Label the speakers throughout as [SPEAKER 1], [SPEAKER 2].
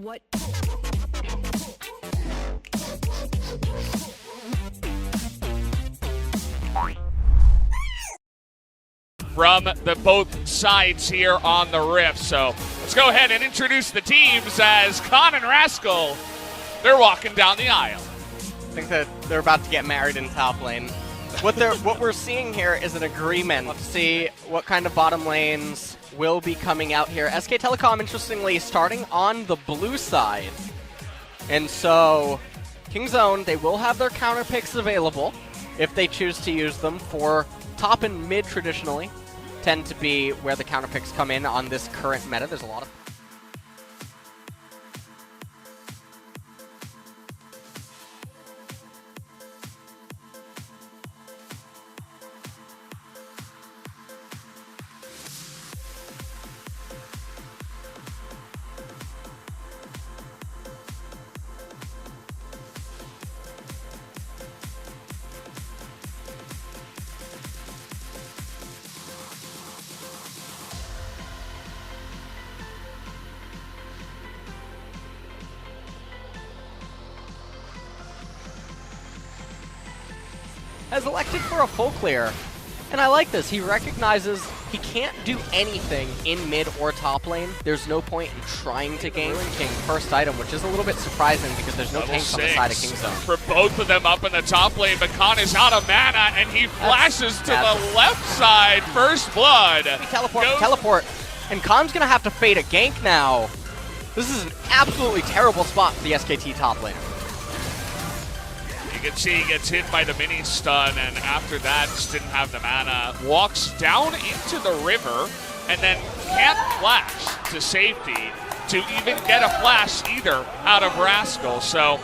[SPEAKER 1] What?
[SPEAKER 2] From the both sides here on the Rift. So let's go ahead and introduce the teams as Con and Rascal, they're walking down the aisle.
[SPEAKER 3] I think that they're about to get married in top lane. What we're seeing here is an agreement. Let's see what kind of bottom lanes will be coming out here. SK Telecom, interestingly, starting on the blue side. And so, Kingzone, they will have their counter picks available if they choose to use them. For top and mid traditionally tend to be where the counter picks come in on this current meta. There's a lot of... has elected for a full clear. And I like this. He recognizes he can't do anything in mid or top lane. There's no point in trying to gank King first item, which is a little bit surprising because there's no tanks on the side of Kingzone.
[SPEAKER 2] For both of them up in the top lane, but Khan is out of mana and he flashes to the left side. First blood.
[SPEAKER 3] Teleport. And Khan's going to have to fade a gank now. This is an absolutely terrible spot for the SKT top lane.
[SPEAKER 2] You can see he gets hit by the mini stun, and after that, just didn't have the mana. Walks down into the river, and then can't flash to safety to even get a flash either out of Rascal. So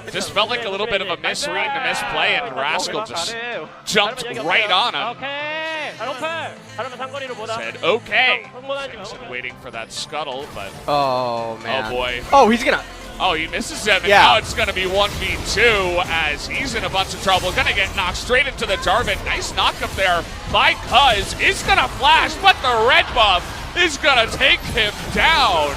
[SPEAKER 2] it just felt like a little bit of a misread and a misplay, and Rascal just jumped right on him. Said okay. Simpson waiting for that scuttle, but
[SPEAKER 3] oh man.
[SPEAKER 2] Oh boy.
[SPEAKER 3] Oh, he's gonna.
[SPEAKER 2] Oh, he misses him, and
[SPEAKER 3] yeah.
[SPEAKER 2] Now it's going to be 1v2 as he's in a bunch of trouble. Going to get knocked straight into the Jarvan. Nice knock up there by Cuz. Is going to flash, but the red buff is going to take him down.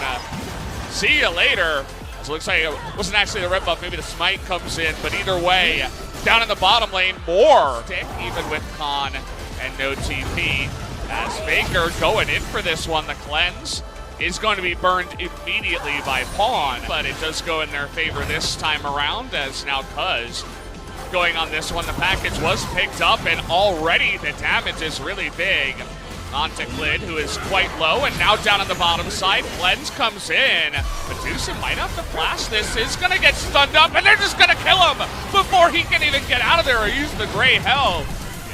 [SPEAKER 2] See you later. So it looks like it wasn't actually the red buff. Maybe the smite comes in, but either way, down in the bottom lane, more. Even with Khan and no TP. As Faker going in for this one, the cleanse is going to be burned immediately by Pawn, but it does go in their favor this time around as now Cuz going on this one. The package was picked up and already the damage is really big. Onto Klid, who is quite low, and now down on the bottom side, Cleanse comes in. Medusa might have to flash this, is gonna get stunned up, and they're just gonna kill him before he can even get out of there or use the gray health.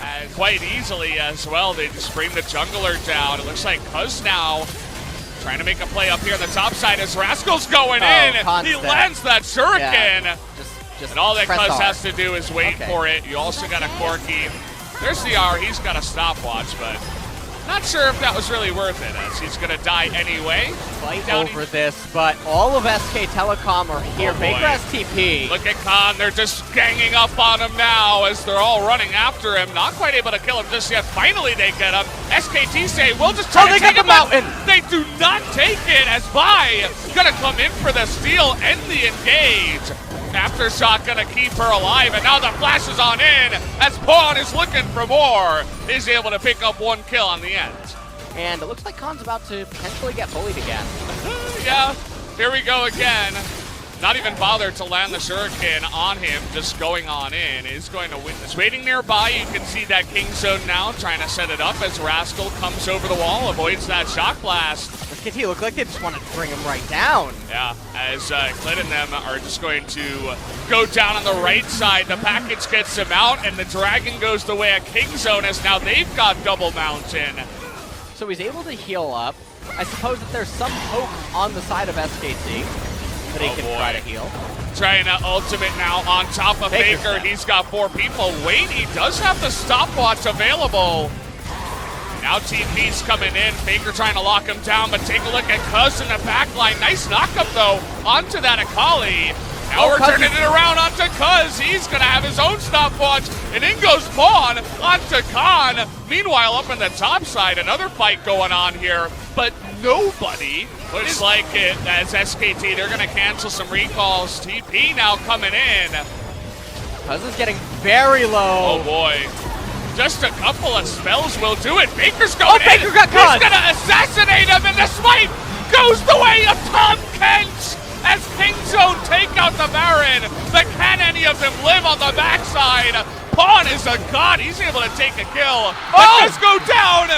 [SPEAKER 2] And quite easily as well, they just bring the jungler down. It looks like Cuz now trying to make a play up here on the top side as Rascal's going in. He lands that shuriken. Yeah, just and all that Cuz has to do is wait for it. You also got a Corki. There's the R. He's got a stopwatch, but not sure if that was really worth it, as he's going to die anyway.
[SPEAKER 3] Fight over this, but all of SK Telecom are here. Faker has TP.
[SPEAKER 2] Look at Khan. They're just ganging up on him now as they're all running after him. Not quite able to kill him just yet. Finally, they get him. SKT say, we'll just try to take him out. They do not take it as Bai going to come in for the steal and the engage. Aftershock gonna keep her alive, and now the flash is on in as Pawn is looking for more. Is able to pick up one kill on the end.
[SPEAKER 3] And it looks like Khan's about to potentially get bullied again.
[SPEAKER 2] Yeah, here we go again. Not even bothered to land the shuriken on him, just going on in. Is going to win this. Waiting nearby, you can see that Kingzone now trying to set it up as Rascal comes over the wall, avoids that shock blast.
[SPEAKER 3] SKT look like they just want to bring him right down.
[SPEAKER 2] Yeah, as Klid and them are just going to go down on the right side. The package gets him out, and the Dragon goes the way of Kingzone as now they've got double mountain.
[SPEAKER 3] So he's able to heal up. I suppose that there's some hope on the side of SKT that he can try to heal.
[SPEAKER 2] Trying to ultimate now on top of Faker. He's got 4 people. Wait, he does have the stopwatch available. Now TP's coming in. Faker trying to lock him down, but take a look at Cuz in the back line. Nice knockup though onto that Akali. Now we're turning it around onto Cuz. He's going to have his own stopwatch. And in goes Pawn onto Khan. Meanwhile, up on the top side, another fight going on here. But nobody looks like it as SKT. They're going to cancel some recalls. TP now coming in.
[SPEAKER 3] Cuz is getting very low.
[SPEAKER 2] Oh, boy. Just a couple of spells will do it. Baker's going in.
[SPEAKER 3] Baker got caught.
[SPEAKER 2] He's going to assassinate him, and the smite goes the way of Tom Kent as Kingzone take out the Baron. But can any of them live on the backside? Pawn is a god. He's able to take a kill. Let this go down.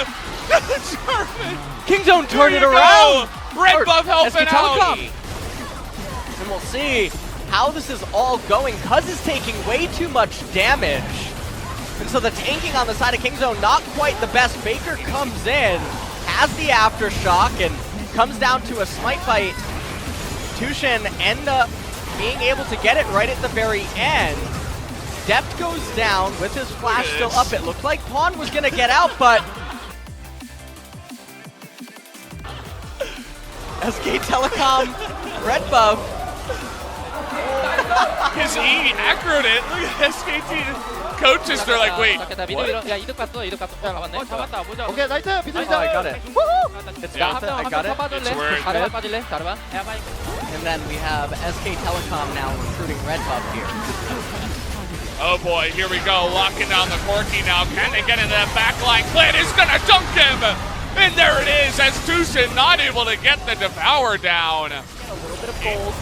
[SPEAKER 3] Kingzone turned it around.
[SPEAKER 2] Red buff helping out.
[SPEAKER 3] And we'll see how this is all going. Cuz is taking way too much damage. And so the tanking on the side of Kingzone, not quite the best. Baker comes in, has the aftershock, and comes down to a smite fight. Tushin end up being able to get it right at the very end. Depth goes down with his flash still up. It looked like Pawn was going to get out, but SK Telecom red buff.
[SPEAKER 2] Because he aggroed it. Look at SKT. Coaches, they're like, wait, what?
[SPEAKER 1] Okay,
[SPEAKER 3] I got it. It's got it. I got it.
[SPEAKER 2] It's word.
[SPEAKER 3] And then we have SK Telecom now recruiting red buff here.
[SPEAKER 2] Oh boy, here we go. Locking down the Corky now. Can they get into that backline? Clint is going to dunk him. And there it is as Tushin not able to get the Devour down.
[SPEAKER 3] A little bit of gold.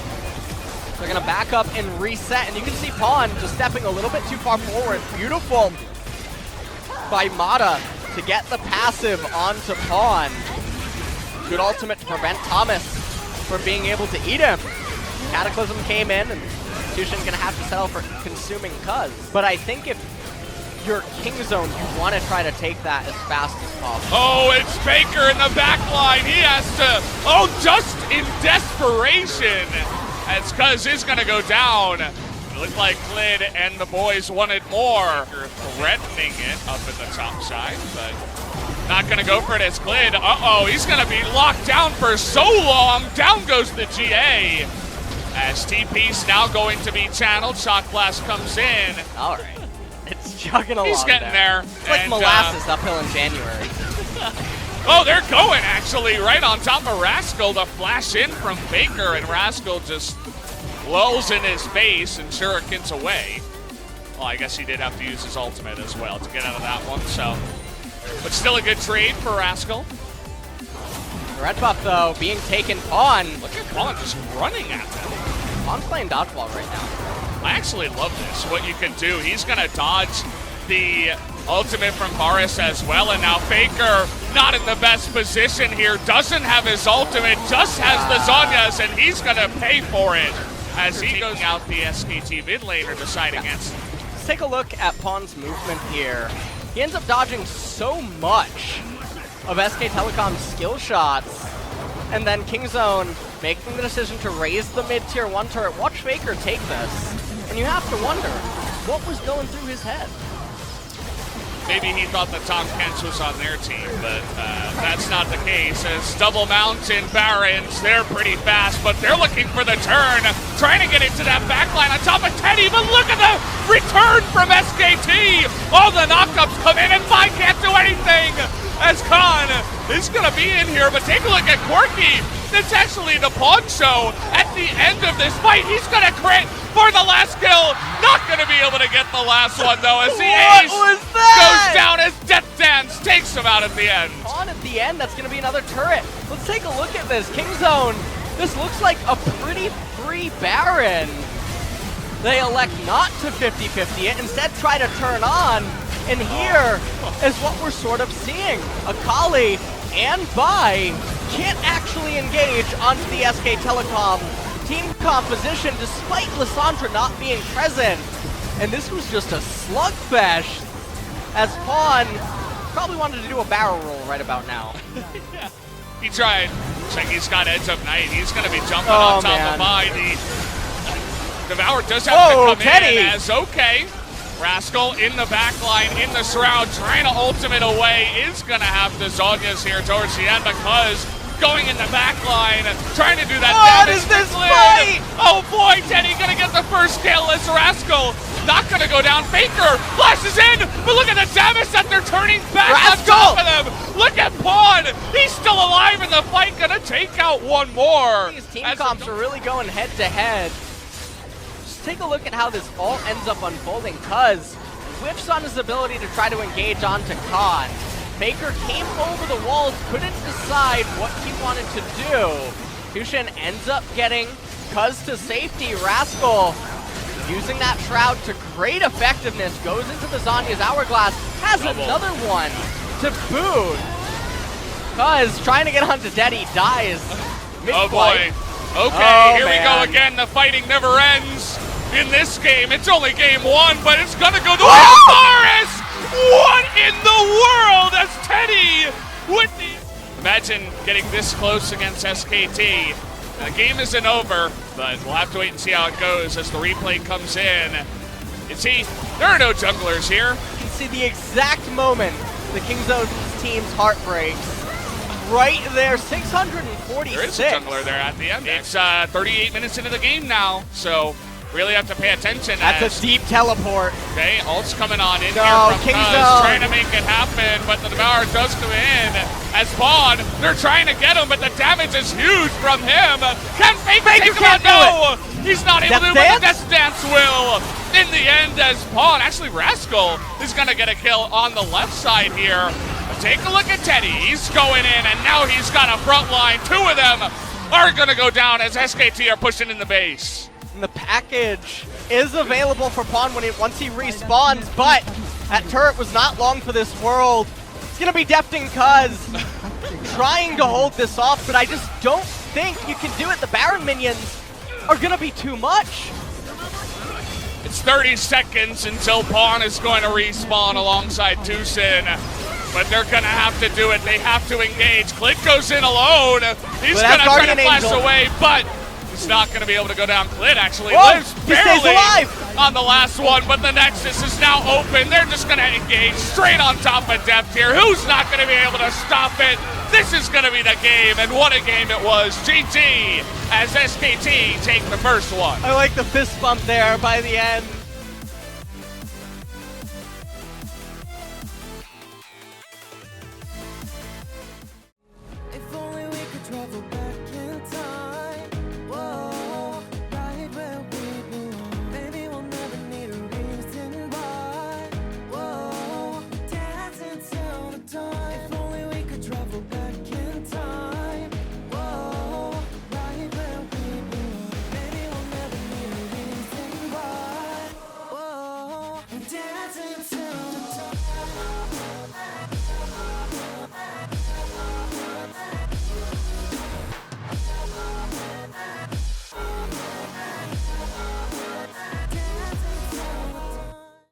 [SPEAKER 3] They're going to back up and reset, and you can see Pawn just stepping a little bit too far forward. Beautiful by Mata to get the passive onto Pawn. Good ultimate to prevent Thomas from being able to eat him. Cataclysm came in, and Tushin's going to have to settle for consuming Cuz. But I think if you're Kingzone, you want to try to take that as fast as possible.
[SPEAKER 2] Oh, it's Baker in the back line. He has to, just in desperation. As Cuz is going to go down. It looked like Clid and the boys wanted more. They're threatening it up at the top side, but not going to go for it as Clid. Uh-oh, he's going to be locked down for so long. Down goes the GA. As TP's now going to be channeled. Shock Blast comes in.
[SPEAKER 3] All right. It's chugging along.
[SPEAKER 2] He's getting there.
[SPEAKER 3] It's like molasses uphill in January.
[SPEAKER 2] Oh, they're going, actually, right on top of Rascal. The flash in from Baker, and Rascal just lulls in his face, and Shuriken's away. Well, I guess he did have to use his ultimate as well to get out of that one, so. But still a good trade for Rascal.
[SPEAKER 3] Red buff, though, being taken on.
[SPEAKER 2] Look at Pawn just running at them.
[SPEAKER 3] Pawn's playing dodgeball right now.
[SPEAKER 2] I actually love this, what you can do. He's going to dodge the ultimate from Boris as well, and now Baker not in the best position here, doesn't have his ultimate, just has the Zhonya's, and he's gonna pay for it as he goes out the SKT mid laner to side against.
[SPEAKER 3] Let's take a look at Pawn's movement here. He ends up dodging so much of SK Telecom's skill shots, and then Kingzone making the decision to raise the mid-tier 1 turret. Watch Baker take this, and you have to wonder, what was going through his head?
[SPEAKER 2] Maybe he thought that Tom Kent was on their team, but that's not the case. As double mountain Barons, they're pretty fast, but they're looking for the turn, trying to get into that backline on top of Teddy, but look at the return from SKT! All the knockups come in, and Vi can't do anything! As Khan is going to be in here, but take a look at Corky. It's actually the Pawn show at the end of this fight. He's going to crit for the last kill. Not going to be able to get the last one, though, as the ace goes down as Death Dance takes him out at the end.
[SPEAKER 3] On at the end, that's going to be another turret. Let's take a look at this. Kingzone, this looks like a pretty free Baron. They elect not to 50-50 it, instead try to turn on. And here is what we're sort of seeing. Akali and Vi can't actually engage onto the SK Telecom team composition despite Lissandra not being present. And this was just a slugfest as Pawn probably wanted to do a barrel roll right about now.
[SPEAKER 2] Yeah. He tried. Looks like he's got Edge of Night. He's going to be jumping on top of Vi. The Devour does have to come
[SPEAKER 3] Teddy.
[SPEAKER 2] in as okay. Rascal in the backline, in the shroud, trying to ultimate away, is going to have the Zhonya's here towards the end because going in the back line, trying to do that
[SPEAKER 3] What
[SPEAKER 2] damage.
[SPEAKER 3] is this
[SPEAKER 2] to Lid.
[SPEAKER 3] fight?
[SPEAKER 2] Oh boy, Teddy gonna get the first kill as Rascal not gonna go down. Faker flashes in, but look at the damage that they're turning back
[SPEAKER 3] Rascal!
[SPEAKER 2] on top of them. Look at Pawn, he's still alive in the fight, gonna take out one more.
[SPEAKER 3] These team comps are really going head to head. Just take a look at how this all ends up unfolding, cuz whiffs on his ability to try to engage onto Khan. Faker came over the walls, couldn't decide what he wanted to do. Tushin ends up getting Cuz to safety. Rascal using that Shroud to great effectiveness, goes into the Zanya's Hourglass, has another one to boot. Cuz trying to get onto Teddy, dies.
[SPEAKER 2] Oh boy. Okay, here we go again. The fighting never ends in this game. It's only game one, but it's gonna go the way of Forrest! What in the world as Teddy with the... Imagine getting this close against SKT. The game isn't over, but we'll have to wait and see how it goes as the replay comes in. You see, there are no junglers here.
[SPEAKER 3] You can see the exact moment the King's Own team's heart breaks. Right there, 646.
[SPEAKER 2] There is a jungler there at the end. It's 38 minutes into the game now, so really have to pay attention.
[SPEAKER 3] That's a deep teleport.
[SPEAKER 2] Okay, ult's coming on in
[SPEAKER 3] No,
[SPEAKER 2] here from
[SPEAKER 3] King's
[SPEAKER 2] Cuz,
[SPEAKER 3] Own.
[SPEAKER 2] trying to make it happen, but the Devourer does come in. As Pawn, they're trying to get him, but the damage is huge from him. Can Faker take him out? No! He's not able to, but the Death Dance will. In the end, as Pawn, actually Rascal, is going to get a kill on the left side here. Take a look at Teddy. He's going in, and now he's got a front line. Two of them are going to go down as SKT are pushing in the base.
[SPEAKER 3] And the package is available for Pawn once he respawns, but that turret was not long for this world. It's going to be Defting Cuz trying to hold this off, but I just don't think you can do it. The Baron minions are going to be too much.
[SPEAKER 2] It's 30 seconds until Pawn is going to respawn alongside Tushin. But they're going to have to do it. They have to engage. Click goes in alone. He's going to try to flash away, but he's not going to be able to go down. Clit actually lives barely on the last one, but the Nexus is now open. They're just going to engage straight on top of Deft here. Who's not going to be able to stop it? This is going to be the game, and what a game it was. GG as SKT take the first one.
[SPEAKER 3] I like the fist bump there by the end.